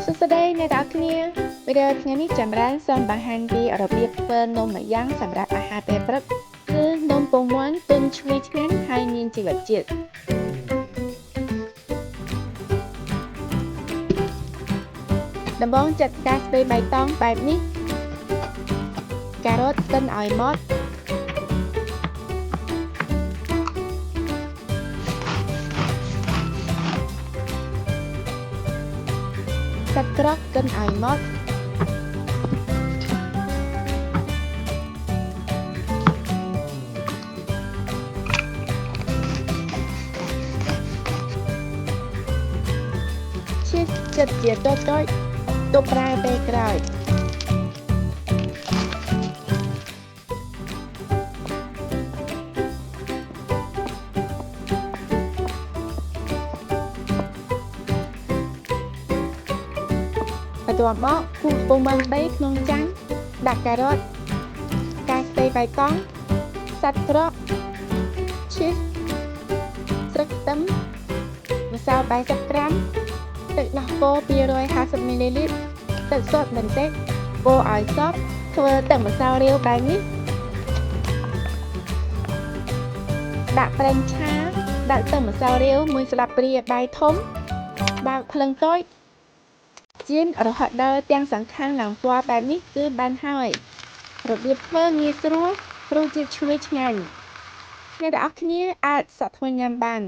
សួស្តីអ្នកទាំងអស់គ្នាវីដេអូថ្ងៃនេះចម្រើនសូមបង្ហាញពីរបៀបធ្វើនំម្យ៉ាងសម្រាប់អាហារពេលព្រឹកគឺនំពងមាន់ទុំឈ្ងុយឆ្ងាញ់ហើយមានជីវជាតិដំបូងចាត់ការស្ពៃបៃតងបែបនេះការ៉ុតកិនឲ្យម៉ត់សាច់ក្រកកិនឲ្យម៉ត់ឈៀសចិត្តជាតូចៗទុកប្រើពេលក្រោយបន្ទាប់មកគូសពងមាន់3ក្នុងចានដាក់ការ៉ុតការស្ពៃបៃតងសាច់ក្រកឈីសស្លឹកខ្ទឹមម្សៅ40ក្រាមទឹកដោះគោ250មីលីលីត្រទឹកសុទ្ធបន្តិចកូរឲ្យសព្វធ្វើទឹកម្សៅរាវបែបនេះដាក់ប្រេងឆាដាក់ទឹកម្សៅរាវ1ស្លាបព្រាបាយធំបើកភ្លើងតូចចៀនរហូតដល់ទាំងសងខាងឡើងពណ៌បែបនេះគឺបានហើយរបៀបធ្វើងាយស្រួលរសជាតិឈ្ងុយឆ្ងាញ់អ្នកទាំងអស់គ្នាអាចសាកធ្វើញ៉ាំបាន